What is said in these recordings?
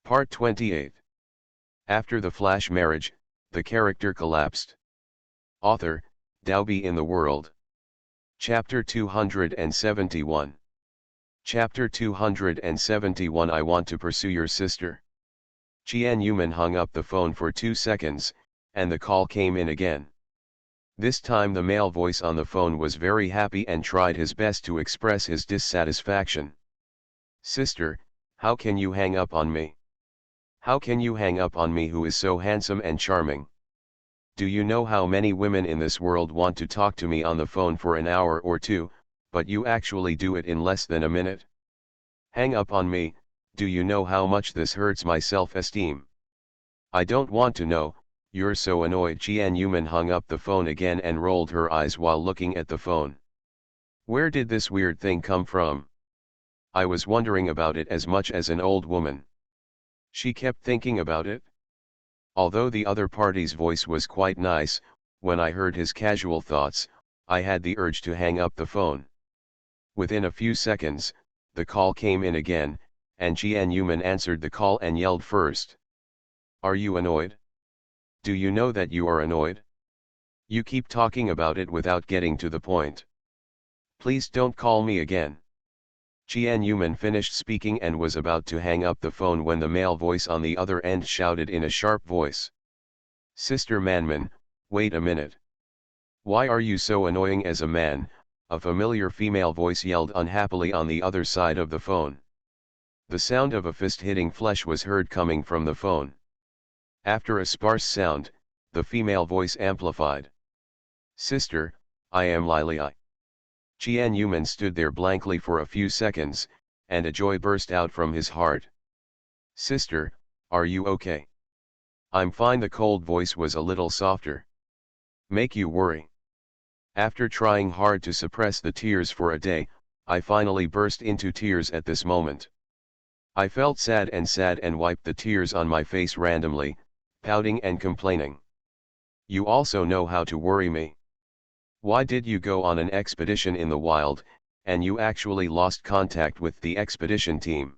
Part 28. After the flash marriage, the character collapsed. Author, Dalby in the World. Chapter 271. Chapter 271 I want to pursue your sister. Qian Yuman hung up the phone for 2 seconds, and the call came in again. This time the male voice on the phone was very happy and tried his best to express his dissatisfaction. Sister, how can you hang up on me? How can you hang up on me who is so handsome and charming? Do you know how many women in this world want to talk to me on the phone for an hour or two, but you actually do it in less than a minute? Hang up on me, do you know how much this hurts my self-esteem? I don't want to know, you're so annoyed. Qian Yuman hung up the phone again and rolled her eyes while looking at the phone. Where did this weird thing come from? I was wondering about it as much as an old woman. She kept thinking about it. Although the other party's voice was quite nice, when I heard his casual thoughts, I had the urge to hang up the phone. Within a few seconds, the call came in again, and Qian Yuman answered the call and yelled first. Are you annoyed? Do you know that you are annoyed? You keep talking about it without getting to the point. Please don't call me again. Qian Yuman finished speaking and was about to hang up the phone when the male voice on the other end shouted in a sharp voice. Sister Manman, wait a minute. Why are you so annoying as a man? A familiar female voice yelled unhappily on the other side of the phone. The sound of a fist hitting flesh was heard coming from the phone. After a sparse sound, the female voice amplified. Sister, I am Lili. Qian Yuman stood there blankly for a few seconds, and a joy burst out from his heart. Sister, are you okay? I'm fine. The cold voice was a little softer. Make you worry. After trying hard to suppress the tears for a day, I finally burst into tears at this moment. I felt sad and wiped the tears on my face randomly, pouting and complaining. You also know how to worry me. Why did you go on an expedition in the wild, and you actually lost contact with the expedition team?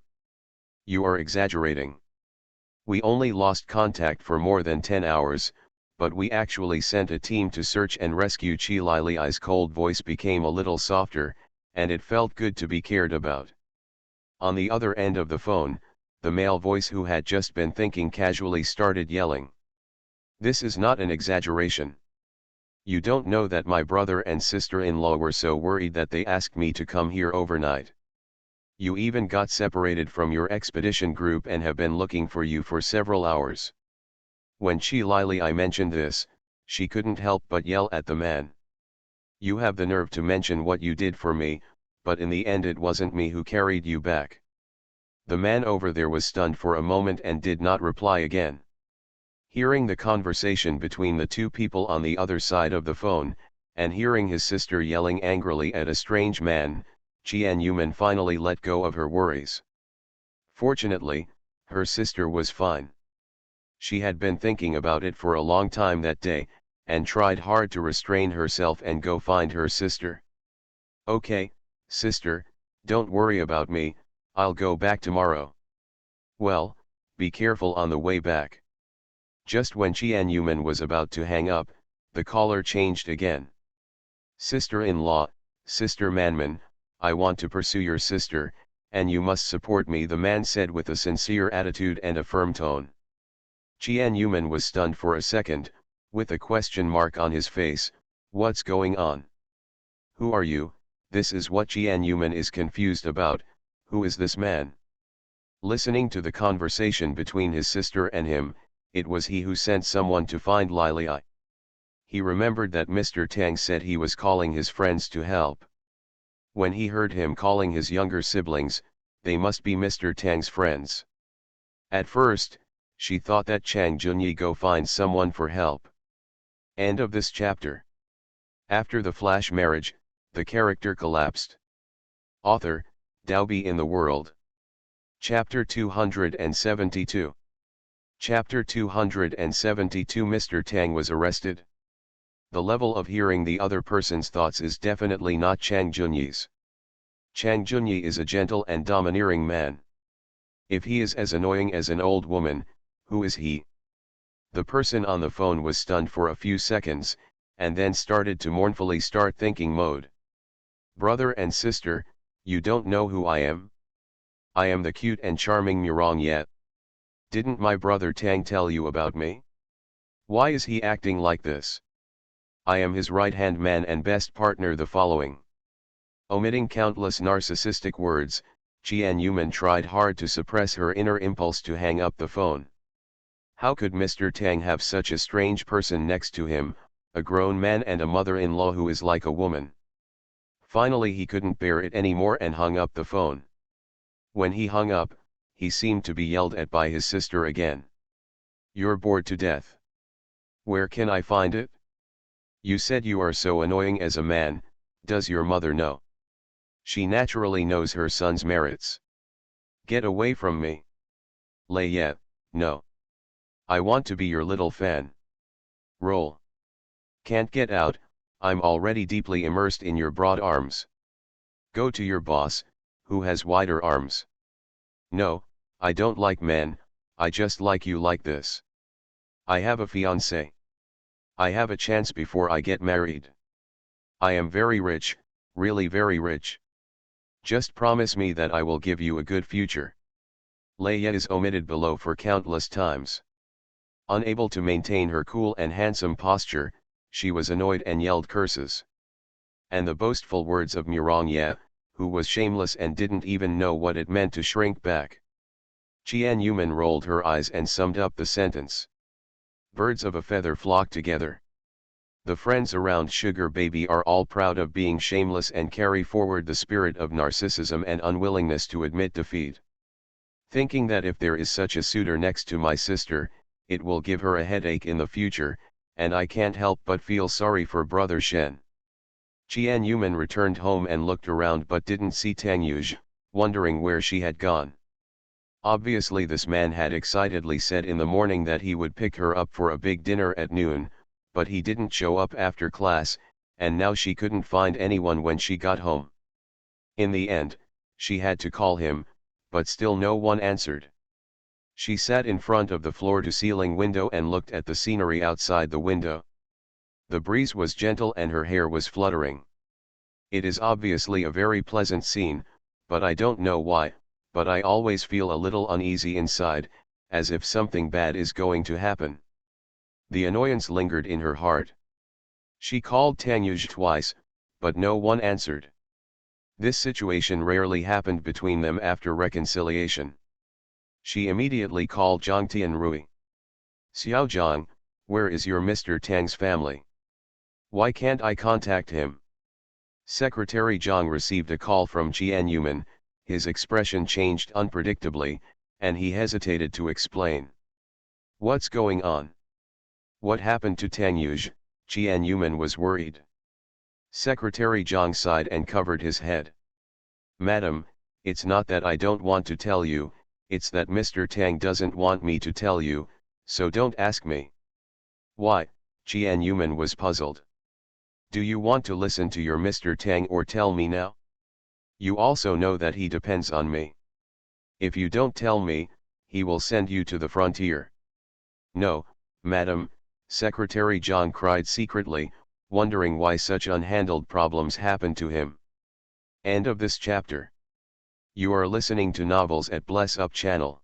You are exaggerating. We only lost contact for more than 10 hours, but we actually sent a team to search and rescue Qi Lili's cold voice became a little softer, and it felt good to be cared about. On the other end of the phone, the male voice who had just been thinking casually started yelling. This is not an exaggeration. You don't know that my brother and sister-in-law were so worried that they asked me to come here overnight. You even got separated from your expedition group and have been looking for you for several hours. When Qi Lili mentioned this, she couldn't help but yell at the man. You have the nerve to mention what you did for me, but in the end it wasn't me who carried you back. The man over there was stunned for a moment and did not reply again. Hearing the conversation between the two people on the other side of the phone, and hearing his sister yelling angrily at a strange man, Qian Yuman finally let go of her worries. Fortunately, her sister was fine. She had been thinking about it for a long time that day, and tried hard to restrain herself and go find her sister. Okay, sister, don't worry about me, I'll go back tomorrow. Well, be careful on the way back. Just when Qian Yuman was about to hang up, the caller changed again. Sister-in-law, Sister Manman, I want to pursue your sister, and you must support me, the man said with a sincere attitude and a firm tone. Qian Yuman was stunned for a second, with a question mark on his face. What's going on? Who are you? This is what Qian Yuman is confused about. Who is this man? Listening to the conversation between his sister and him, it was he who sent someone to find Lili. He remembered that Mr. Tang said he was calling his friends to help. When he heard him calling his younger siblings, they must be Mr. Tang's friends. At first, she thought that Chang Junyi go find someone for help. End of this chapter. After the flash marriage, the character collapsed. Author, Dalby in the World. Chapter 272. Chapter 272 Mr. Tang was arrested. The level of hearing the other person's thoughts is definitely not Chang Junyi's. Chang Junyi is a gentle and domineering man. If he is as annoying as an old woman, who is he? The person on the phone was stunned for a few seconds, and then started to mournfully start thinking mode. Brother and sister, you don't know who I am? I am the cute and charming Murong Yet. Didn't my brother Tang tell you about me? Why is he acting like this? I am his right-hand man and best partner. The following. Omitting countless narcissistic words, Qian Yuman tried hard to suppress her inner impulse to hang up the phone. How could Mr. Tang have such a strange person next to him, a grown man and a mother-in-law who is like a woman? Finally he couldn't bear it anymore and hung up the phone. When he hung up, he seemed to be yelled at by his sister again. You're bored to death. Where can I find it? You said you are so annoying as a man, does your mother know? She naturally knows her son's merits. Get away from me. Lei Yet, no. I want to be your little fan. Roll. Can't get out, I'm already deeply immersed in your broad arms. Go to your boss, who has wider arms. No, I don't like men, I just like you like this. I have a fiancé. I have a chance before I get married. I am very rich, really very rich. Just promise me that I will give you a good future. Lei Yet is omitted below for countless times. Unable to maintain her cool and handsome posture, she was annoyed and yelled curses. And the boastful words of Murong Yet, who was shameless and didn't even know what it meant to shrink back. Qian Yuman rolled her eyes and summed up the sentence. Birds of a feather flock together. The friends around Sugar Baby are all proud of being shameless and carry forward the spirit of narcissism and unwillingness to admit defeat. Thinking that if there is such a suitor next to my sister, it will give her a headache in the future, and I can't help but feel sorry for brother Shen. Qian Yuman returned home and looked around but didn't see Tang Yuj, wondering where she had gone. Obviously this man had excitedly said in the morning that he would pick her up for a big dinner at noon, but he didn't show up after class, and now she couldn't find anyone when she got home. In the end, she had to call him, but still no one answered. She sat in front of the floor-to-ceiling window and looked at the scenery outside the window. The breeze was gentle and her hair was fluttering. It is obviously a very pleasant scene, but I don't know why, but I always feel a little uneasy inside, as if something bad is going to happen. The annoyance lingered in her heart. She called Tang Yuj twice, but no one answered. This situation rarely happened between them after reconciliation. She immediately called Zhang Tianrui. Xiao Zhang, where is your Mr. Tang's family? Why can't I contact him? Secretary Zhang received a call from Qian Yuman, his expression changed unpredictably, and he hesitated to explain. What's going on? What happened to Tang Yuj? Qian Yuman was worried. Secretary Zhang sighed and covered his head. Madam, it's not that I don't want to tell you, it's that Mr. Tang doesn't want me to tell you, so don't ask me. Why? Qian Yuman was puzzled. Do you want to listen to your Mr. Tang or tell me now? You also know that he depends on me. If you don't tell me, he will send you to the frontier. No, madam, Secretary Zhang cried secretly, wondering why such unhandled problems happened to him. End of this chapter. You are listening to Novels at Bless Up channel.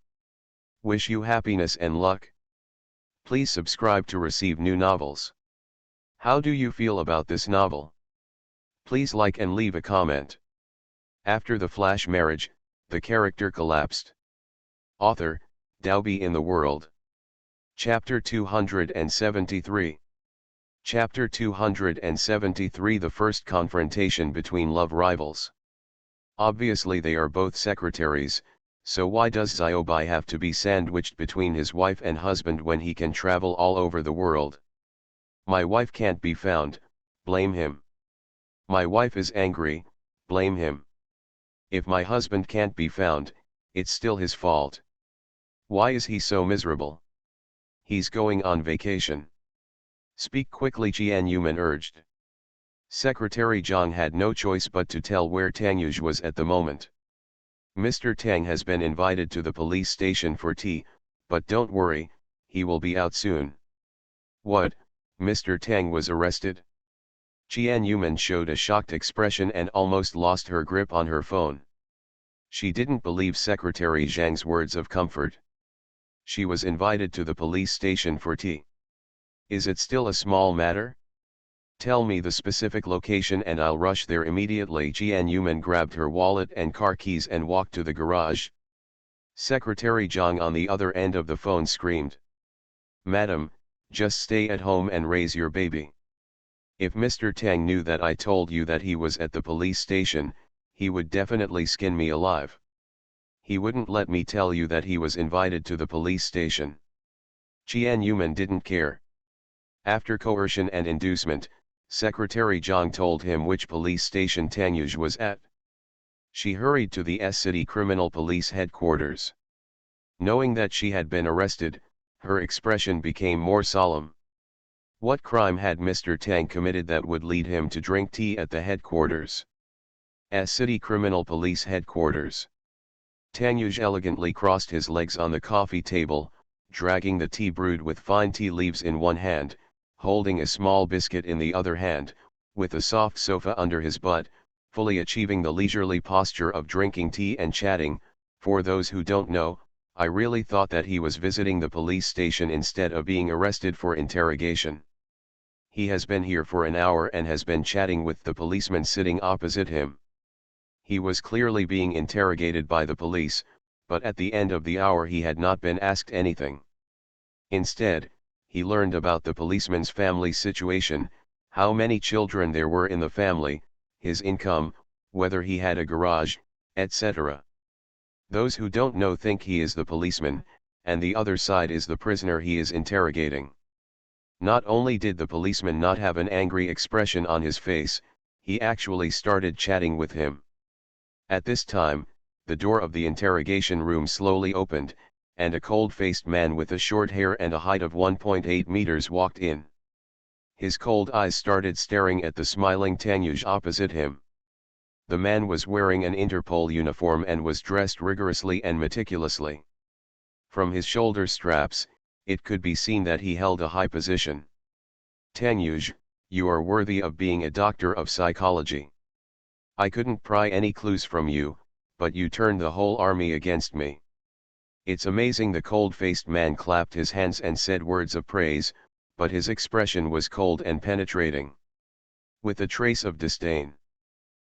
Wish you happiness and luck. Please subscribe to receive new novels. How do you feel about this novel? Please like and leave a comment. After the flash marriage, the character collapsed. Author, Daobi in the World. Chapter 273. Chapter 273 The first confrontation between love rivals. Obviously they are both secretaries, so why does Xiaobai have to be sandwiched between his wife and husband when he can travel all over the world? My wife can't be found, blame him. My wife is angry, blame him. If my husband can't be found, it's still his fault. Why is he so miserable? He's going on vacation. Speak quickly, Qian Yuman urged. Secretary Zhang had no choice but to tell where Tang Yuj was at the moment. Mr. Tang has been invited to the police station for tea, but don't worry, he will be out soon. What, Mr. Tang was arrested? Qian Yuman showed a shocked expression and almost lost her grip on her phone. She didn't believe Secretary Zhang's words of comfort. She was invited to the police station for tea. Is it still a small matter? Tell me the specific location and I'll rush there immediately. Jian Yuman grabbed her wallet and car keys and walked to the garage. Secretary Zhang on the other end of the phone screamed. Madam, just stay at home and raise your baby. If Mr. Tang knew that I told you that he was at the police station, he would definitely skin me alive. He wouldn't let me tell you that he was invited to the police station. Qian Yuman didn't care. After coercion and inducement, Secretary Zhang told him which police station Tang Yuj was at. She hurried to the city criminal police headquarters. Knowing that she had been arrested, her expression became more solemn. What crime had Mr. Tang committed that would lead him to drink tea at the headquarters? City criminal police headquarters. Tang Yuj elegantly crossed his legs on the coffee table, dragging the tea brewed with fine tea leaves in one hand, holding a small biscuit in the other hand, with a soft sofa under his butt, fully achieving the leisurely posture of drinking tea and chatting. For those who don't know, I really thought that he was visiting the police station instead of being arrested for interrogation. He has been here for an hour and has been chatting with the policeman sitting opposite him. He was clearly being interrogated by the police, but at the end of the hour he had not been asked anything. Instead, he learned about the policeman's family situation, how many children there were in the family, his income, whether he had a garage, etc. Those who don't know think he is the policeman, and the other side is the prisoner he is interrogating. Not only did the policeman not have an angry expression on his face, he actually started chatting with him. At this time, the door of the interrogation room slowly opened, and a cold-faced man with a short hair and a height of 1.8 meters walked in. His cold eyes started staring at the smiling Tang Yuj opposite him. The man was wearing an Interpol uniform and was dressed rigorously and meticulously. From his shoulder straps, it could be seen that he held a high position. Tang Yuj, you are worthy of being a doctor of psychology. I couldn't pry any clues from you, but you turned the whole army against me. It's amazing. The cold-faced man clapped his hands and said words of praise, but his expression was cold and penetrating. With a trace of disdain.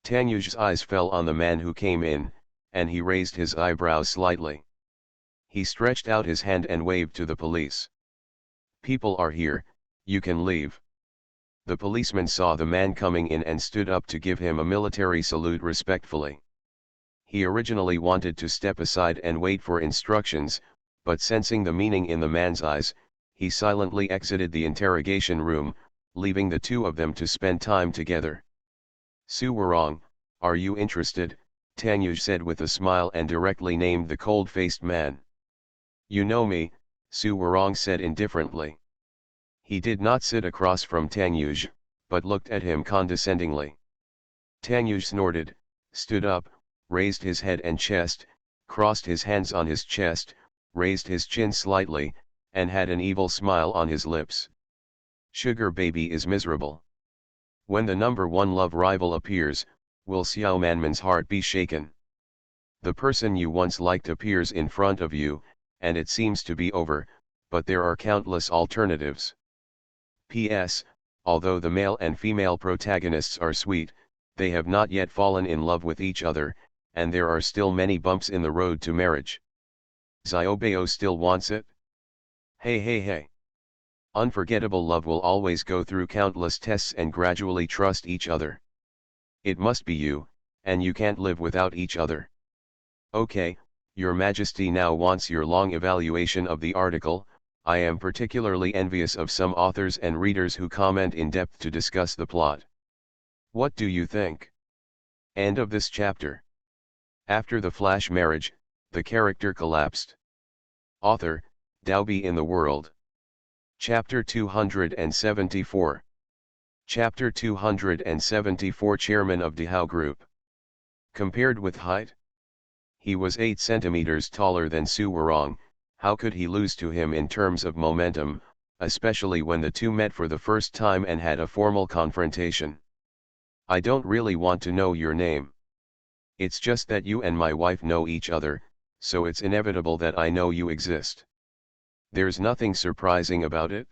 Tang Yuj's eyes fell on the man who came in, and he raised his eyebrows slightly. He stretched out his hand and waved to the police. People are here, you can leave. The policeman saw the man coming in and stood up to give him a military salute respectfully. He originally wanted to step aside and wait for instructions, but sensing the meaning in the man's eyes, he silently exited the interrogation room, leaving the two of them to spend time together. Su Warong, are you interested? Tang Yuj said with a smile and directly named the cold-faced man. You know me, Su Warong said indifferently. He did not sit across from Tang Yuj, but looked at him condescendingly. Tang Yuj snorted, stood up, raised his head and chest, crossed his hands on his chest, raised his chin slightly, and had an evil smile on his lips. Sugar baby is miserable. When the number one love rival appears, will Xiao Manman's heart be shaken? The person you once liked appears in front of you, and it seems to be over, but there are countless alternatives. P.S. Although the male and female protagonists are sweet, they have not yet fallen in love with each other, and there are still many bumps in the road to marriage. Xiaobao still wants it? Hey hey hey. Unforgettable love will always go through countless tests and gradually trust each other. It must be you, and you can't live without each other. Okay, Your Majesty now wants your long evaluation of the article. I am particularly envious of some authors and readers who comment in depth to discuss the plot. What do you think? End of this chapter. After the flash marriage, the character collapsed. Author, Daobi in the World. Chapter 274. Chapter 274 Chairman of Dihao Group. Compared with height? He was 8 centimeters taller than Su Warong. How could he lose to him in terms of momentum, especially when the two met for the first time and had a formal confrontation? I don't really want to know your name. It's just that you and my wife know each other, so it's inevitable that I know you exist. There's nothing surprising about it.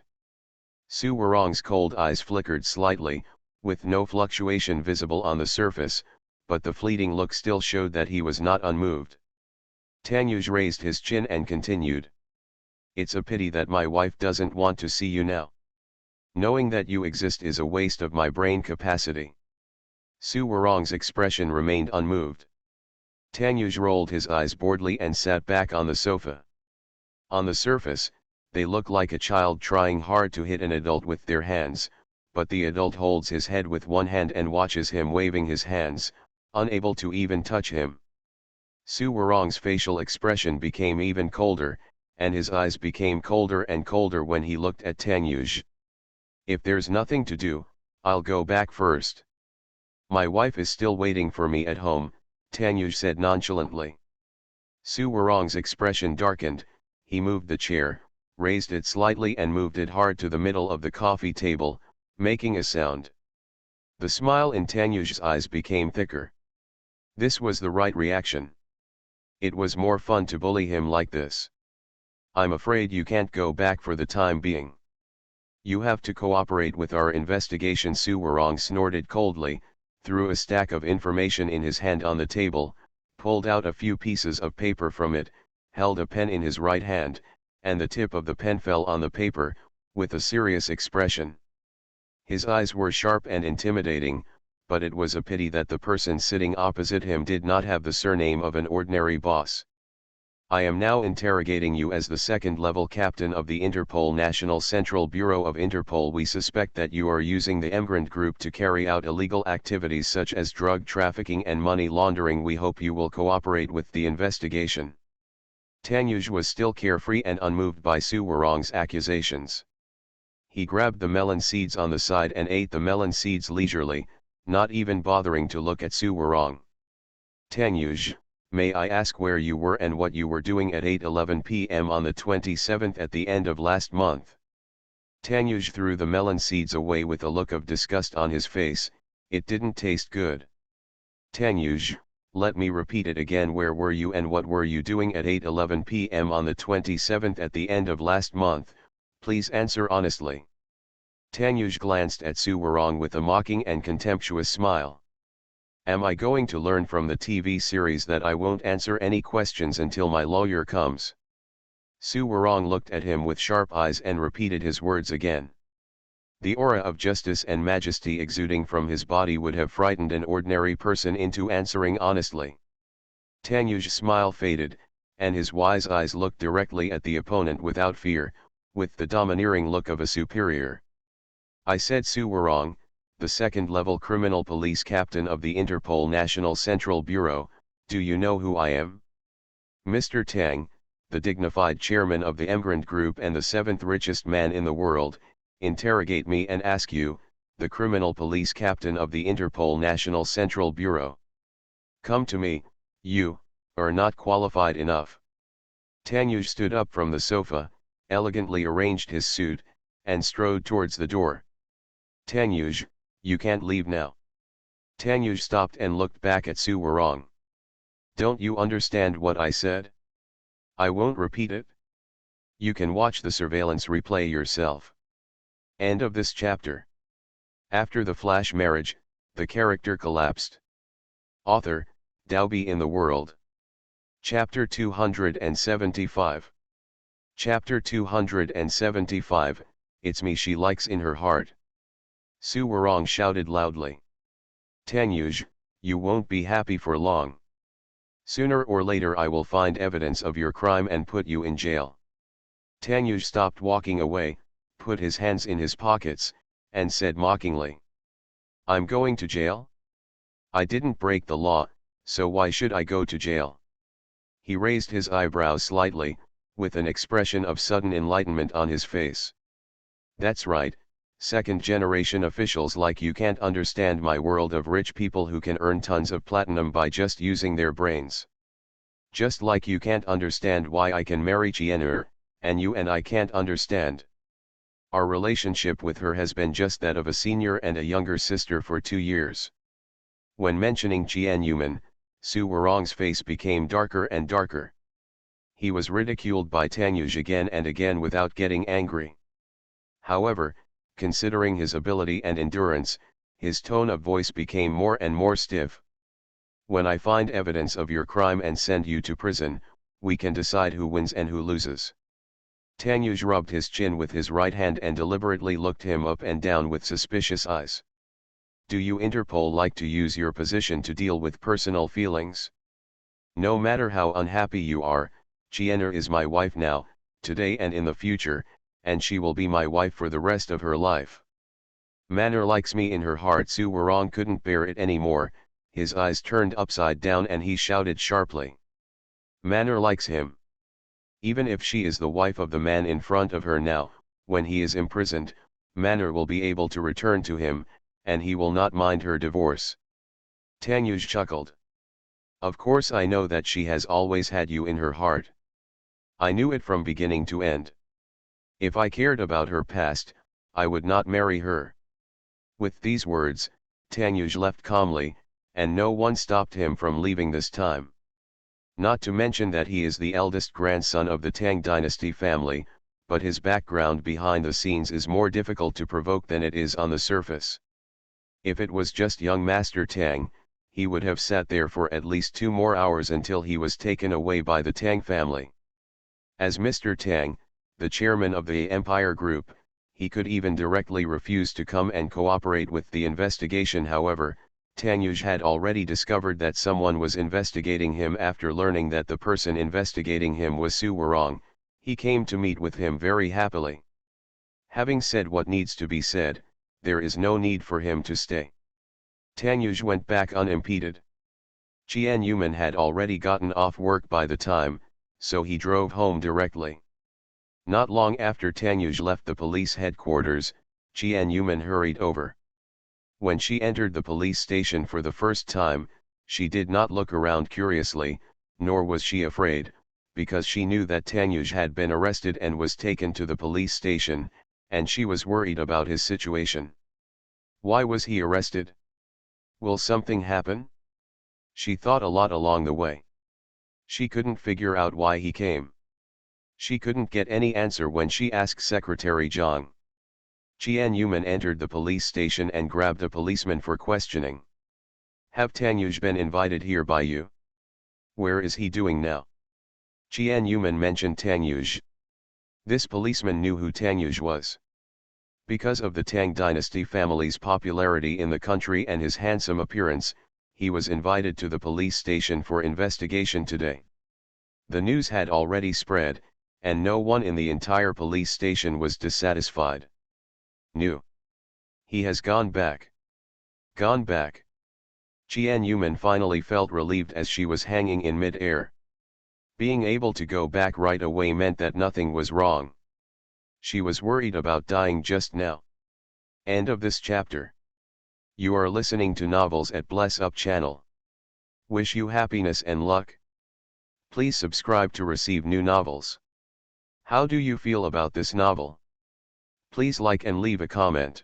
Su Warong's cold eyes flickered slightly, with no fluctuation visible on the surface, but the fleeting look still showed that he was not unmoved. Tanyuj raised his chin and continued. It's a pity that my wife doesn't want to see you now. Knowing that you exist is a waste of my brain capacity. Su Warong's expression remained unmoved. Tanyuj rolled his eyes boredly and sat back on the sofa. On the surface, they look like a child trying hard to hit an adult with their hands, but the adult holds his head with one hand and watches him waving his hands, unable to even touch him. Su Warong's facial expression became even colder, and his eyes became colder and colder when he looked at Tanyuj. If there's nothing to do, I'll go back first. My wife is still waiting for me at home, Tanyuj said nonchalantly. Su Warong's expression darkened. He moved the chair, raised it slightly and moved it hard to the middle of the coffee table, making a sound. The smile in Tanyuj's eyes became thicker. This was the right reaction. It was more fun to bully him like this. I'm afraid you can't go back for the time being. You have to cooperate with our investigation. Su Warong snorted coldly, threw a stack of information in his hand on the table, pulled out a few pieces of paper from it, held a pen in his right hand, and the tip of the pen fell on the paper, with a serious expression. His eyes were sharp and intimidating, but it was a pity that the person sitting opposite him did not have the surname of an ordinary boss. I am now interrogating you as the second-level captain of the Interpol National Central Bureau of Interpol. We suspect that you are using the Emigrant Group to carry out illegal activities such as drug trafficking and money laundering. We hope you will cooperate with the investigation. Tanyuj was still carefree and unmoved by Su Warong's accusations. He grabbed the melon seeds on the side and ate the melon seeds leisurely, not even bothering to look at Su Warong. Tanyuj, may I ask where you were and what you were doing at 8:11 p.m. on the 27th at the end of last month? Tanyuj threw the melon seeds away with a look of disgust on his face. It didn't taste good. Tanyuj, let me repeat it again. Where were you and what were you doing at 8:11 p.m. on the 27th at the end of last month? Please answer honestly. Tanyuj glanced at Su Warong with a mocking and contemptuous smile. Am I going to learn from the TV series that I won't answer any questions until my lawyer comes? Su Warong looked at him with sharp eyes and repeated his words again. The aura of justice and majesty exuding from his body would have frightened an ordinary person into answering honestly. Tanyuj's smile faded, and his wise eyes looked directly at the opponent without fear, with the domineering look of a superior. I said Su Warong, the second-level criminal police captain of the Interpol National Central Bureau, do you know who I am? Mr. Tang, the dignified chairman of the Emigrant Group and the seventh richest man in the world, interrogate me and ask you, the criminal police captain of the Interpol National Central Bureau. Come to me, you are not qualified enough. Tanyuj stood up from the sofa, elegantly arranged his suit, and strode towards the door. Tanyuj, you can't leave now. Tanyuj stopped and looked back at Su Warong. Don't you understand what I said? I won't repeat it. You can watch the surveillance replay yourself. End of this chapter. After the flash marriage, the character collapsed. Author, Dalby in the World. Chapter 275. Chapter 275, It's me she likes in her heart. Su Warong shouted loudly. Tanyuj, you won't be happy for long. Sooner or later I will find evidence of your crime and put you in jail. Tanyuj stopped walking away, put his hands in his pockets, and said mockingly. I'm going to jail? I didn't break the law, so why should I go to jail? He raised his eyebrows slightly, with an expression of sudden enlightenment on his face. That's right, second-generation officials like you can't understand my world of rich people who can earn tons of platinum by just using their brains. Just like you can't understand why I can marry Chiener, and you and I can't understand. Our relationship with her has been just that of a senior and a younger sister for 2 years. When mentioning Chien Yuman, Su Warong's face became darker and darker. He was ridiculed by Tangyuj again and again without getting angry. However, considering his ability and endurance, his tone of voice became more and more stiff. When I find evidence of your crime and send you to prison, we can decide who wins and who loses. Tangyuj rubbed his chin with his right hand and deliberately looked him up and down with suspicious eyes. Do you Interpol like to use your position to deal with personal feelings? No matter how unhappy you are, Chiener is my wife now, today and in the future, and she will be my wife for the rest of her life. Manor likes me in her heart. Su Warong couldn't bear it anymore, his eyes turned upside down and he shouted sharply. Manor likes him. Even if she is the wife of the man in front of her now, when he is imprisoned, Manor will be able to return to him, and he will not mind her divorce. Tangyuj chuckled. Of course I know that she has always had you in her heart. I knew it from beginning to end. If I cared about her past, I would not marry her. With these words, Tangyuj left calmly, and no one stopped him from leaving this time. Not to mention that he is the eldest grandson of the Tang dynasty family, but his background behind the scenes is more difficult to provoke than it is on the surface. If it was just young Master Tang, he would have sat there for at least 2 more hours until he was taken away by the Tang family. As Mr. Tang, the chairman of the Empire Group, he could even directly refuse to come and cooperate with the investigation. However, Tangyuj had already discovered that someone was investigating him. After learning that the person investigating him was Su Warong, he came to meet with him very happily. Having said what needs to be said, there is no need for him to stay. Tangyuj went back unimpeded. Chien Yuman had already gotten off work by the time, so he drove home directly. Not long after Tangyuj left the police headquarters, Chien Yuman hurried over. When she entered the police station for the first time, she did not look around curiously, nor was she afraid, because she knew that Tangyuj had been arrested and was taken to the police station, and she was worried about his situation. Why was he arrested? Will something happen? She thought a lot along the way. She couldn't figure out why he came. She couldn't get any answer when she asked Secretary Zhang. Chien Yuman entered the police station and grabbed a policeman for questioning. Have Tangyuj been invited here by you? Where is he doing now? Chien Yuman mentioned Tangyuj. This policeman knew who Tangyuj was. Because of the Tang dynasty family's popularity in the country and his handsome appearance, he was invited to the police station for investigation today. The news had already spread, and no one in the entire police station was dissatisfied. New. He has gone back. Gone back. Chien Yuman finally felt relieved as she was hanging in mid-air. Being able to go back right away meant that nothing was wrong. She was worried about dying just now. End of this chapter. You are listening to Novels at Bless Up channel. Wish you happiness and luck. Please subscribe to receive new novels. How do you feel about this novel? Please like and leave a comment.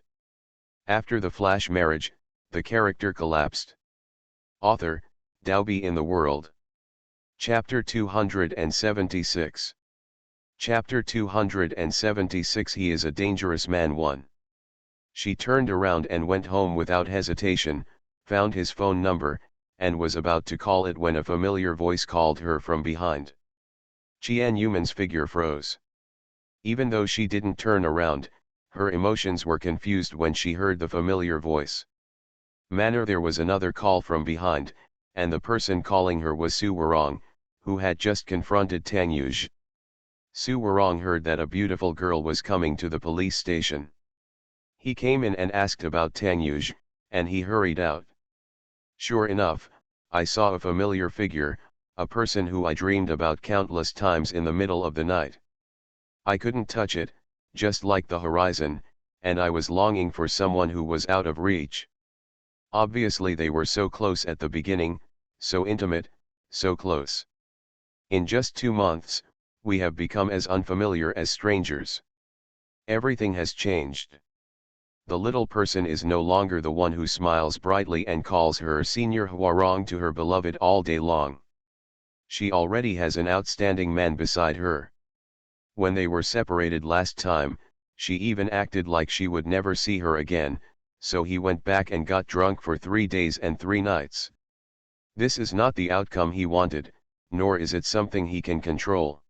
After the flash marriage, the character collapsed. Author, Daobi in the World. Chapter 276. Chapter 276. He is a dangerous man. 1. She turned around and went home without hesitation, found his phone number, and was about to call it when a familiar voice called her from behind. Chien Yuman's figure froze. Even though she didn't turn around, her emotions were confused when she heard the familiar voice. Manner, there was another call from behind, and the person calling her was Su Warong, who had just confronted Tangyuj. Su Warong heard that a beautiful girl was coming to the police station. He came in and asked about Tangyuj, and he hurried out. Sure enough, I saw a familiar figure, a person who I dreamed about countless times in the middle of the night. I couldn't touch it, just like the horizon, and I was longing for someone who was out of reach. Obviously they were so close at the beginning, so intimate, so close. In just 2 months, we have become as unfamiliar as strangers. Everything has changed. The little person is no longer the one who smiles brightly and calls her Senior Hwarong to her beloved all day long. She already has an outstanding man beside her. When they were separated last time, she even acted like she would never see her again, so he went back and got drunk for 3 days and 3 nights. This is not the outcome he wanted, nor is it something he can control.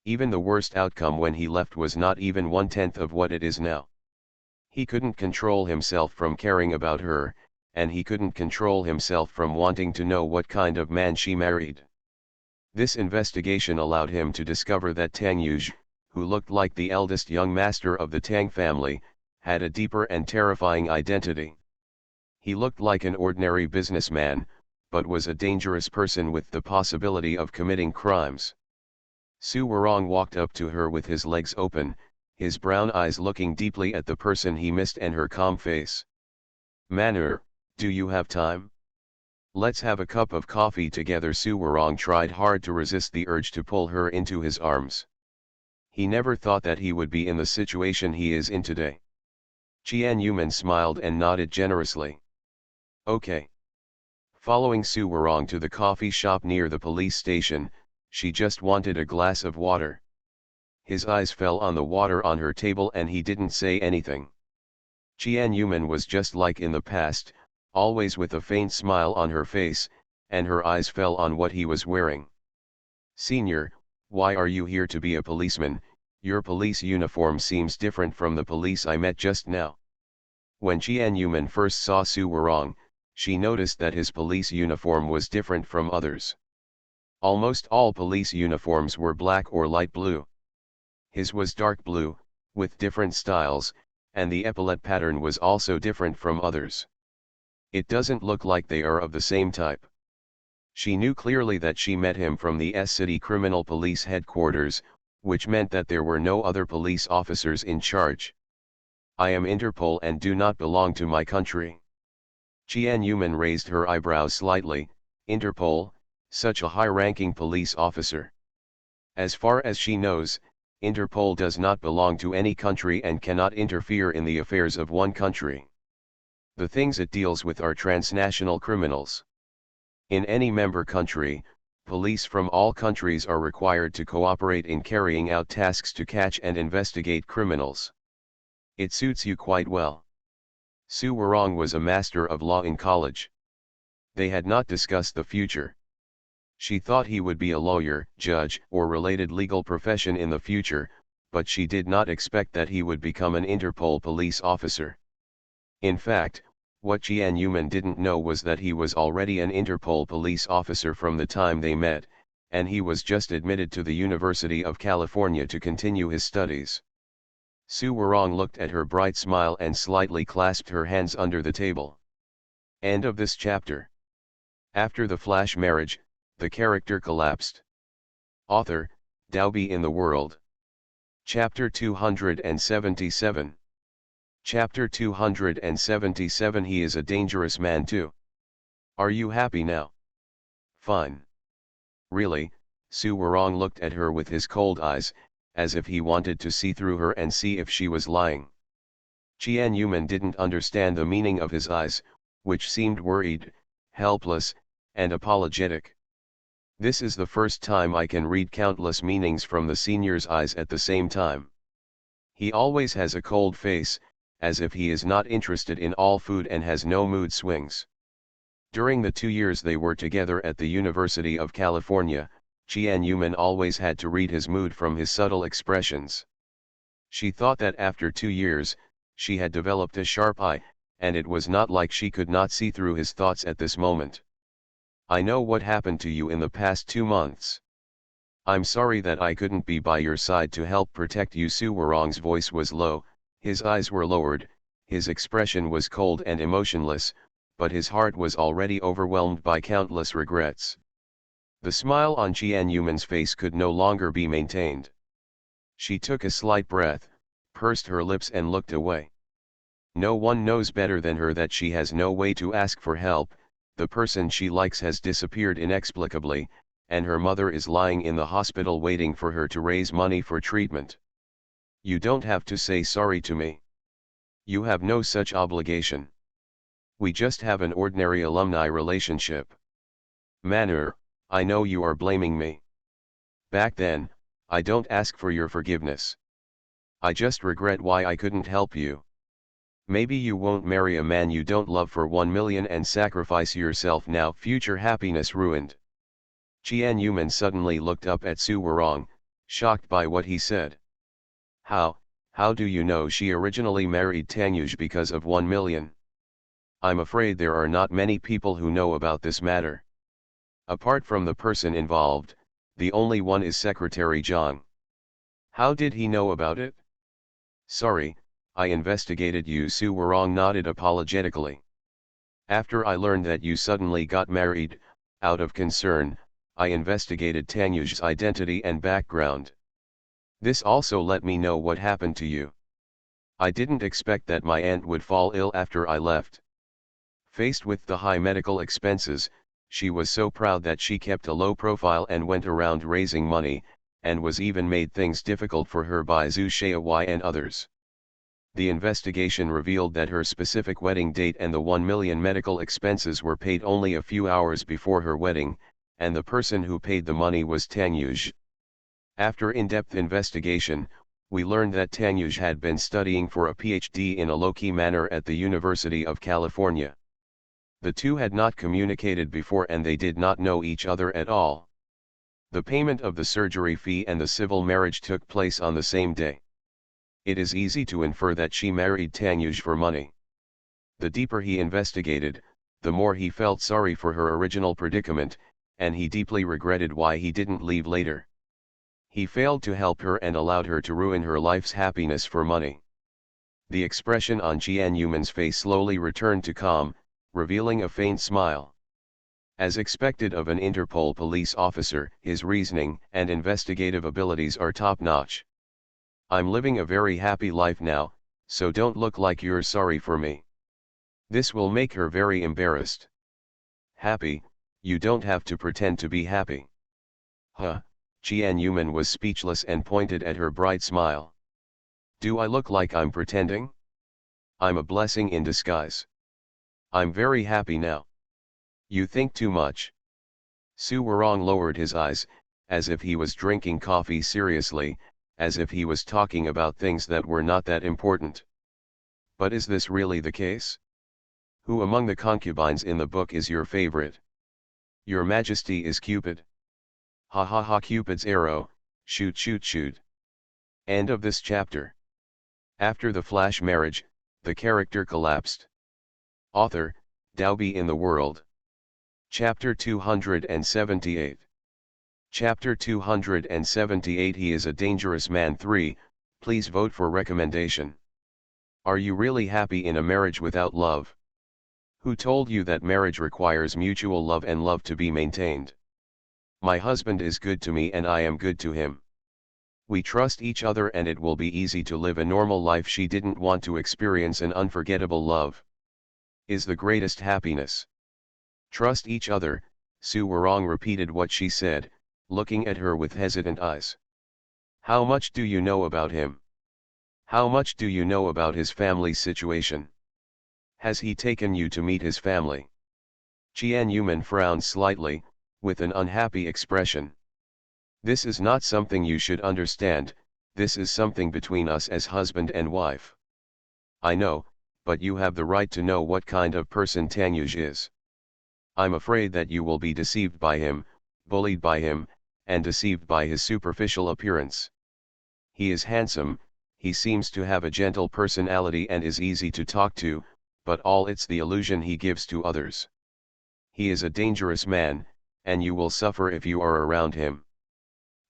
Even the worst outcome when he left was not even 1/10 of what it is now. He couldn't control himself from caring about her, and he couldn't control himself from wanting to know what kind of man she married. This investigation allowed him to discover that Tang Yuge, who looked like the eldest young master of the Tang family, had a deeper and terrifying identity. He looked like an ordinary businessman, but was a dangerous person with the possibility of committing crimes. Su Warong walked up to her with his legs open, his brown eyes looking deeply at the person he missed and her calm face. "Manur, do you have time? Let's have a cup of coffee together." Su Warong tried hard to resist the urge to pull her into his arms. He never thought that he would be in the situation he is in today. Qian Yuman smiled and nodded generously. "Okay." Following Su Warong to the coffee shop near the police station, she just wanted a glass of water. His eyes fell on the water on her table and he didn't say anything. Qian Yuman was just like in the past, always with a faint smile on her face, and her eyes fell on what he was wearing. "Senior, why are you here to be a policeman? Your police uniform seems different from the police I met just now." When Qian Yuman first saw Su Warong, she noticed that his police uniform was different from others. Almost all police uniforms were black or light blue. His was dark blue, with different styles, and the epaulette pattern was also different from others. It doesn't look like they are of the same type. She knew clearly that she met him from the City Criminal Police Headquarters, which meant that there were no other police officers in charge. "I am Interpol and do not belong to my country." Qian Yuman raised her eyebrows slightly. "Interpol, such a high-ranking police officer. As far as she knows, Interpol does not belong to any country and cannot interfere in the affairs of one country. The things it deals with are transnational criminals. In any member country, police from all countries are required to cooperate in carrying out tasks to catch and investigate criminals. It suits you quite well." Su Warong was a master of law in college. They had not discussed the future. She thought he would be a lawyer, judge, or related legal profession in the future, but she did not expect that he would become an Interpol police officer. In fact, what Qian Yuman didn't know was that he was already an Interpol police officer from the time they met, and he was just admitted to the University of California to continue his studies. Su Warong looked at her bright smile and slightly clasped her hands under the table. End of this chapter. After the flash marriage, the character collapsed. Author, Daobi in the World. Chapter 277. Chapter 277. He is a dangerous man too. Are you happy now? Fine. Really? Su Warong looked at her with his cold eyes, as if he wanted to see through her and see if she was lying. Qian Yuman didn't understand the meaning of his eyes, which seemed worried, helpless, and apologetic. This is the first time I can read countless meanings from the senior's eyes at the same time. He always has a cold face, as if he is not interested in all food and has no mood swings. During the 2 years they were together at the University of California, Qian Yuman always had to read his mood from his subtle expressions. She thought that after 2 years, she had developed a sharp eye, and it was not like she could not see through his thoughts at this moment. "I know what happened to you in the past 2 months. I'm sorry that I couldn't be by your side to help protect you." Su Warong's voice was low, his eyes were lowered, his expression was cold and emotionless, but his heart was already overwhelmed by countless regrets. The smile on Qian Yuman's face could no longer be maintained. She took a slight breath, pursed her lips and looked away. No one knows better than her that she has no way to ask for help, the person she likes has disappeared inexplicably, and her mother is lying in the hospital waiting for her to raise money for treatment. You don't have to say sorry to me. You have no such obligation. We just have an ordinary alumni relationship. Manur, I know you are blaming me. Back then, I don't ask for your forgiveness. I just regret why I couldn't help you. Maybe you won't marry a man you don't love for 1 million and sacrifice yourself now, future happiness ruined. Qian Yuman suddenly looked up at Su Warong, shocked by what he said. How do you know she originally married Tanyuj because of 1 million? I'm afraid there are not many people who know about this matter. Apart from the person involved, the only one is Secretary Zhang. How did he know about it? Sorry, I investigated you. Su Warong nodded apologetically. After I learned that you suddenly got married, out of concern, I investigated Tanyuj's identity and background. This also let me know what happened to you. I didn't expect that my aunt would fall ill after I left. Faced with the high medical expenses, she was so proud that she kept a low profile and went around raising money, and was even made things difficult for her by Zhu Xiaowai and others. The investigation revealed that her specific wedding date and the 1 million medical expenses were paid only a few hours before her wedding, and the person who paid the money was Tanyuj. After in-depth investigation, we learned that Tanyuj had been studying for a PhD in a low-key manner at the University of California. The two had not communicated before and they did not know each other at all. The payment of the surgery fee and the civil marriage took place on the same day. It is easy to infer that she married Tanyuj for money. The deeper he investigated, the more he felt sorry for her original predicament, and he deeply regretted why he didn't leave later. He failed to help her and allowed her to ruin her life's happiness for money. The expression on Qian Yuman's face slowly returned to calm, revealing a faint smile. As expected of an Interpol police officer, his reasoning and investigative abilities are top-notch. I'm living a very happy life now, so don't look like you're sorry for me. This will make her very embarrassed. Happy? You don't have to pretend to be happy. Huh? Qian Yuman was speechless and pointed at her bright smile. Do I look like I'm pretending? I'm a blessing in disguise. I'm very happy now. You think too much. Su Warong lowered his eyes, as if he was drinking coffee seriously, as if he was talking about things that were not that important. But is this really the case? Who among the concubines in the book is your favorite? Your Majesty is Cupid. Ha ha ha, Cupid's arrow, shoot shoot shoot. End of this chapter. After the flash marriage, the character collapsed. Author, Daobi in the World. Chapter 278. Chapter 278. He is a dangerous man. 3, please vote for recommendation. Are you really happy in a marriage without love? Who told you that marriage requires mutual love and love to be maintained? My husband is good to me and I am good to him. We trust each other and it will be easy to live a normal life. She didn't want to experience an unforgettable love. Is the greatest happiness. Trust each other. Su Warong repeated what she said, looking at her with hesitant eyes. How much do you know about him? How much do you know about his family situation? Has he taken you to meet his family? Qian Yuman frowned slightly, with an unhappy expression. This is not something you should understand, this is something between us as husband and wife. I know, but you have the right to know what kind of person Tanyuj is. I'm afraid that you will be deceived by him, bullied by him, and deceived by his superficial appearance. He is handsome, he seems to have a gentle personality and is easy to talk to, but all it's the illusion he gives to others. He is a dangerous man, and you will suffer if you are around him.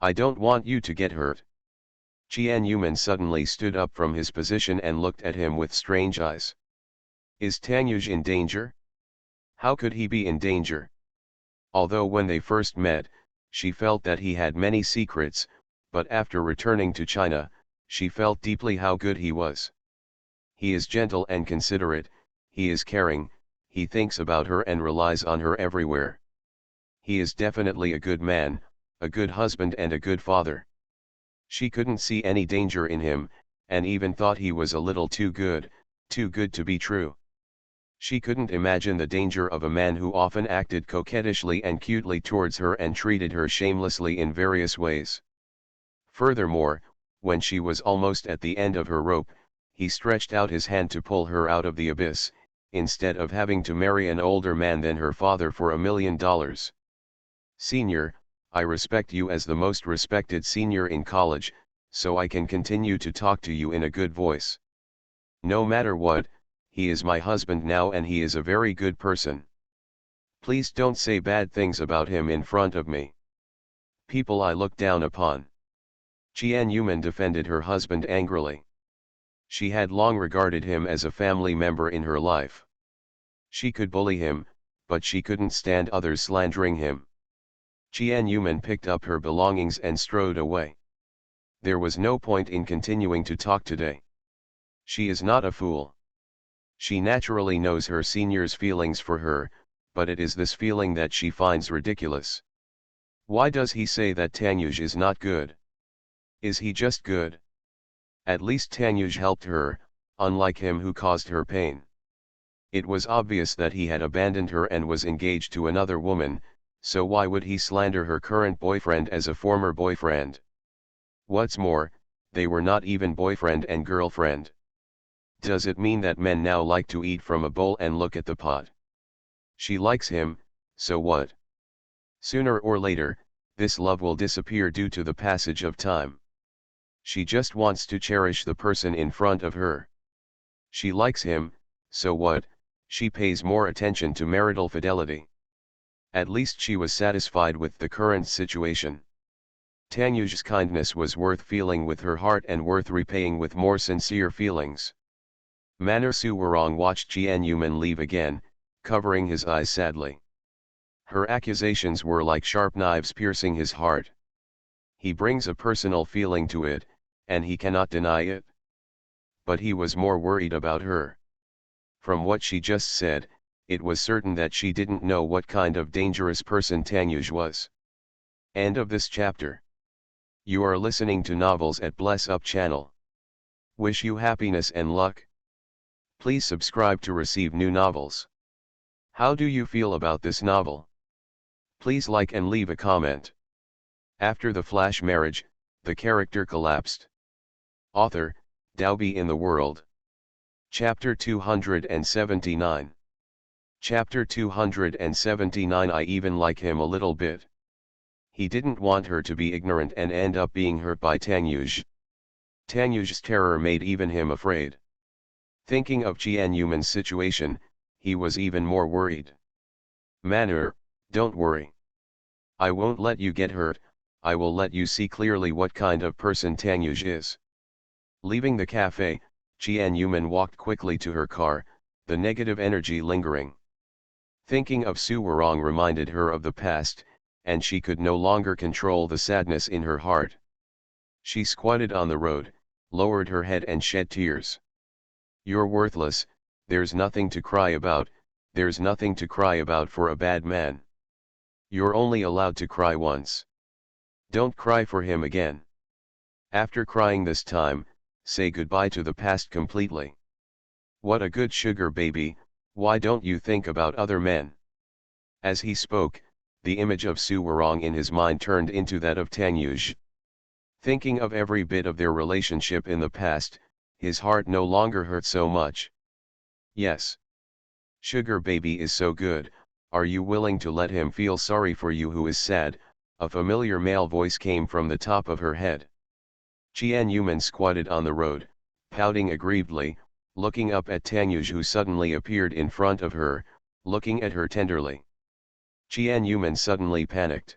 I don't want you to get hurt. Qian Yuman suddenly stood up from his position and looked at him with strange eyes. Is Tanyuj in danger? How could he be in danger? Although when they first met, she felt that he had many secrets, but after returning to China, she felt deeply how good he was. He is gentle and considerate, he is caring, he thinks about her and relies on her everywhere. He is definitely a good man, a good husband and a good father. She couldn't see any danger in him, and even thought he was a little too good to be true. She couldn't imagine the danger of a man who often acted coquettishly and cutely towards her and treated her shamelessly in various ways. Furthermore, when she was almost at the end of her rope, he stretched out his hand to pull her out of the abyss, instead of having to marry an older man than her father for $1 million. Senior, I respect you as the most respected senior in college, so I can continue to talk to you in a good voice. No matter what, he is my husband now and he is a very good person. Please don't say bad things about him in front of me. People I look down upon. Jian Yuman defended her husband angrily. She had long regarded him as a family member in her life. She could bully him, but she couldn't stand others slandering him. Jian Yuman picked up her belongings and strode away. There was no point in continuing to talk today. She is not a fool. She naturally knows her senior's feelings for her, but it is this feeling that she finds ridiculous. Why does he say that Tanyuj is not good? Is he just good? At least Tanyuj helped her, unlike him who caused her pain. It was obvious that he had abandoned her and was engaged to another woman, so why would he slander her current boyfriend as a former boyfriend? What's more, they were not even boyfriend and girlfriend. Does it mean that men now like to eat from a bowl and look at the pot? She likes him, so what? Sooner or later, this love will disappear due to the passage of time. She just wants to cherish the person in front of her. She likes him, so what? She pays more attention to marital fidelity. At least she was satisfied with the current situation. Tanyuj's kindness was worth feeling with her heart and worth repaying with more sincere feelings. Manor Suwarong watched Jian Yuman leave again, covering his eyes sadly. Her accusations were like sharp knives piercing his heart. He brings a personal feeling to it, and he cannot deny it. But he was more worried about her. From what she just said, it was certain that she didn't know what kind of dangerous person Tanyuj was. End of this chapter. You are listening to Novels at Bless Up channel. Wish you happiness and luck. Please subscribe to receive new novels. How do you feel about this novel? Please like and leave a comment. After the flash marriage, the character collapsed. Author, Daobi in the World. Chapter 279. Chapter 279. I even like him a little bit. He didn't want her to be ignorant and end up being hurt by Tanyuj. Tanyuj's terror made even him afraid. Thinking of Jian Yuman's situation, he was even more worried. Manor, don't worry. I won't let you get hurt, I will let you see clearly what kind of person Tanyuj is. Leaving the cafe, Jian Yuman walked quickly to her car, the negative energy lingering. Thinking of Suwarong reminded her of the past, and she could no longer control the sadness in her heart. She squatted on the road, lowered her head and shed tears. You're worthless, there's nothing to cry about, there's nothing to cry about for a bad man. You're only allowed to cry once. Don't cry for him again. After crying this time, say goodbye to the past completely. What a good sugar baby, why don't you think about other men? As he spoke, the image of Suwarong in his mind turned into that of Tanyuj. Thinking of every bit of their relationship in the past, his heart no longer hurt so much. Yes. Sugar baby is so good, are you willing to let him feel sorry for you who is sad? A familiar male voice came from the top of her head. Jian Yuman squatted on the road, pouting aggrievedly, looking up at Tanyuj who suddenly appeared in front of her, looking at her tenderly. Jian Yuman suddenly panicked.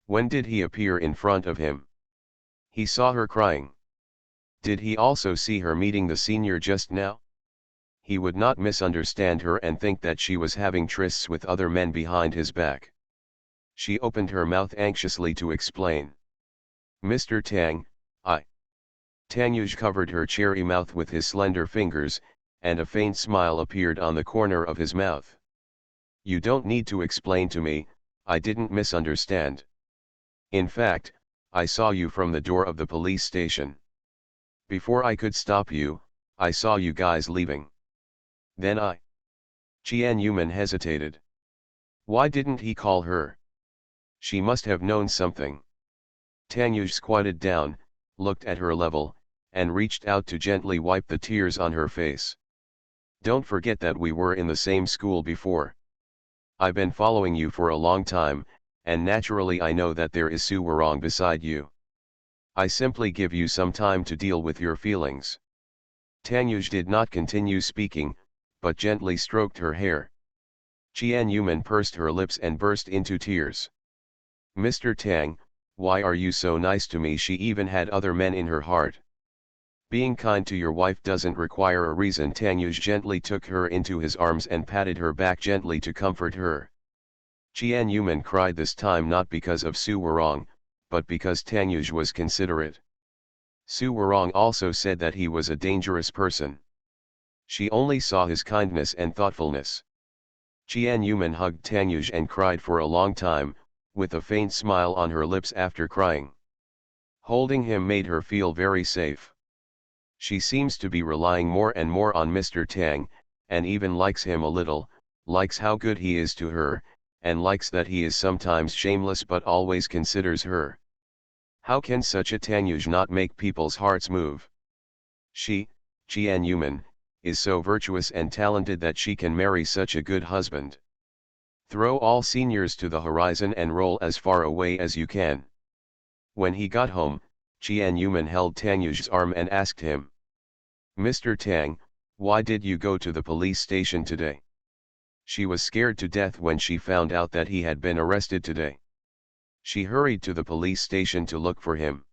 When did he appear in front of him? He saw her crying. Did he also see her meeting the senior just now? He would not misunderstand her and think that she was having trysts with other men behind his back. She opened her mouth anxiously to explain. Mr. Tang, I. Tanyuj covered her cherry mouth with his slender fingers, and a faint smile appeared on the corner of his mouth. You don't need to explain to me, I didn't misunderstand. In fact, I saw you from the door of the police station. Before I could stop you, I saw you guys leaving. Then Tianyuman hesitated. Why didn't he call her? She must have known something. Tanyuj squatted down, looked at her level, and reached out to gently wipe the tears on her face. Don't forget that we were in the same school before. I've been following you for a long time, and naturally I know that there is Suwarong beside you. I simply give you some time to deal with your feelings. Tanyuj did not continue speaking, but gently stroked her hair. Tianyuman pursed her lips and burst into tears. Mr. Tang, why are you so nice to me? She even had other men in her heart. Being kind to your wife doesn't require a reason. Tanyuj gently took her into his arms and patted her back gently to comfort her. Tianyuman cried this time not because of Suwarong, but because Tanyuj was considerate. Suwarong also said that he was a dangerous person. She only saw his kindness and thoughtfulness. Tianyuman hugged Tanyuj and cried for a long time, with a faint smile on her lips after crying. Holding him made her feel very safe. She seems to be relying more and more on Mr. Tang, and even likes him a little, likes how good he is to her, and likes that he is sometimes shameless but always considers her. How can such a Tanyuj not make people's hearts move? She, Tianyuman, is so virtuous and talented that she can marry such a good husband. Throw all seniors to the horizon and roll as far away as you can. When he got home, Tianyuman held Tanyuj's arm and asked him, Mr. Tang, why did you go to the police station today? She was scared to death when she found out that he had been arrested today. She hurried to the police station to look for him.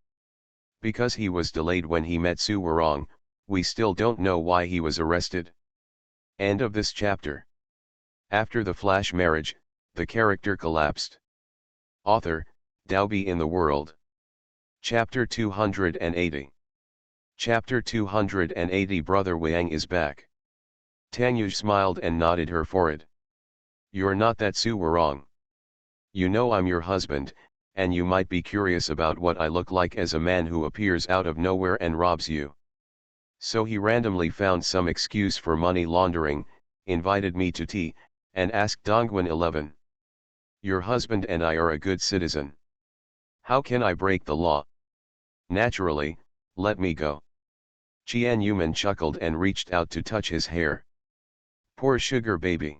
Because he was delayed when he met Suwarong, we still don't know why he was arrested. End of this chapter. After the flash marriage, the character collapsed. Author, Daobi in the World. Chapter 280. Chapter 280 Brother Wang is back. Tanyuj smiled and nodded her forehead. You're not that Suwarong. You know I'm your husband, and you might be curious about what I look like as a man who appears out of nowhere and robs you. So he randomly found some excuse for money laundering, invited me to tea, and asked Dongguan 11. Your husband and I are a good citizen. How can I break the law? Naturally, let me go. Tianyuman chuckled and reached out to touch his hair. Poor sugar baby.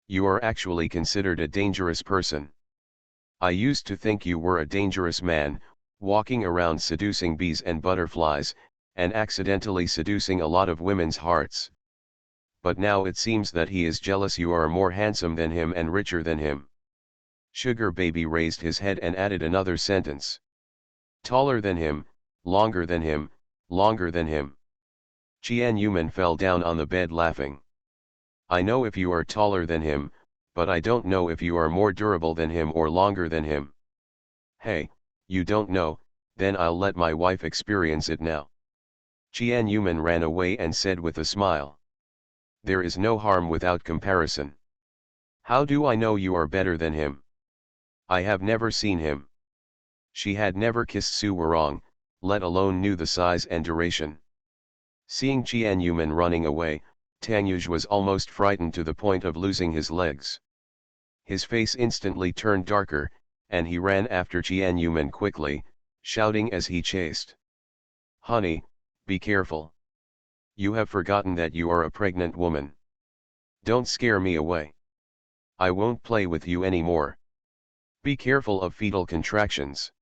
You are actually considered a dangerous person. I used to think you were a dangerous man, walking around seducing bees and butterflies, and accidentally seducing a lot of women's hearts. But now it seems that he is jealous you are more handsome than him and richer than him. Sugar baby raised his head and added another sentence. Taller than him, longer than him, longer than him. Tianyuman fell down on the bed laughing. I know if you are taller than him, but I don't know if you are more durable than him or longer than him. Hey, you don't know, then I'll let my wife experience it now. Tianyuman ran away and said with a smile. There is no harm without comparison. How do I know you are better than him? I have never seen him. She had never kissed Suwarong, let alone knew the size and duration. Seeing Tianyuman running away, Tanyuj was almost frightened to the point of losing his legs. His face instantly turned darker, and he ran after Tianyuman quickly, shouting as he chased. Honey, be careful. You have forgotten that you are a pregnant woman. Don't scare me away. I won't play with you anymore. Be careful of fetal contractions.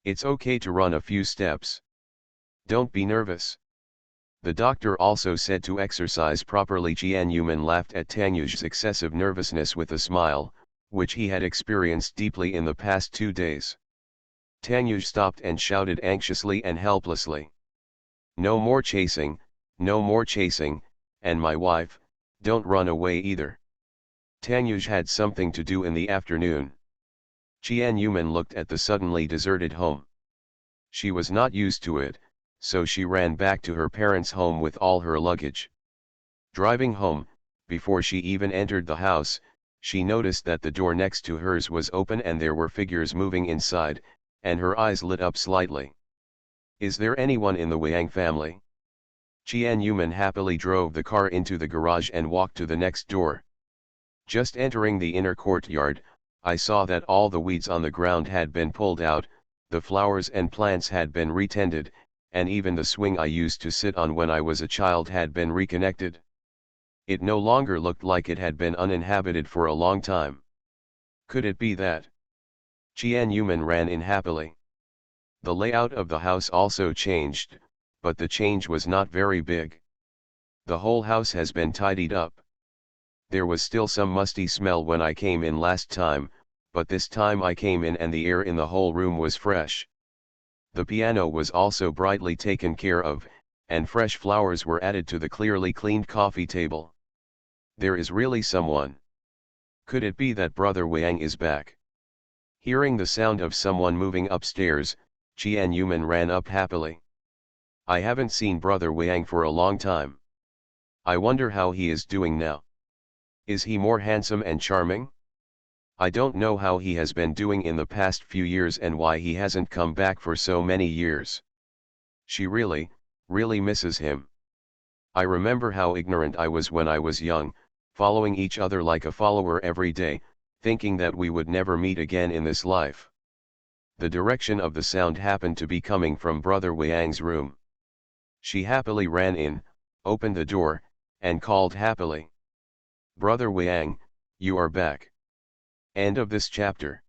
It's okay to run a few steps. Don't be nervous. The doctor also said to exercise properly. Tianyuman laughed at Tanyuj's excessive nervousness with a smile, which he had experienced deeply in the past 2 days. Tanyuj stopped and shouted anxiously and helplessly. No more chasing, no more chasing, and my wife, don't run away either. Tanyuj had something to do in the afternoon. Tianyuman looked at the suddenly deserted home. She was not used to it, so she ran back to her parents' home with all her luggage. Driving home, before she even entered the house, She noticed that the door next to hers was open and there were figures moving inside, and her eyes lit up slightly. Is there anyone in the Wang family? Qian Yuman happily drove the car into the garage and walked to the next door. Just entering the inner courtyard, I saw that all the weeds on the ground had been pulled out, the flowers and plants had been retended, and even the swing I used to sit on when I was a child had been reconnected. It no longer looked like it had been uninhabited for a long time. Could it be that? Qian Yuman ran in happily. The layout of the house also changed, but the change was not very big. The whole house has been tidied up. There was still some musty smell when I came in last time, but this time I came in and the air in the whole room was fresh. The piano was also brightly taken care of, and fresh flowers were added to the clearly cleaned coffee table. There is really someone. Could it be that Brother Wang is back? Hearing the sound of someone moving upstairs, Qian Yuman ran up happily. I haven't seen Brother Wang for a long time. I wonder how he is doing now. Is he more handsome and charming? I don't know how he has been doing in the past few years and why he hasn't come back for so many years. She really misses him. I remember how ignorant I was when I was young, following each other like a follower every day, thinking that we would never meet again in this life. The direction of the sound happened to be coming from Brother Wang's room. She happily ran in, opened the door, and called happily. Brother Wang, you are back. End of this chapter.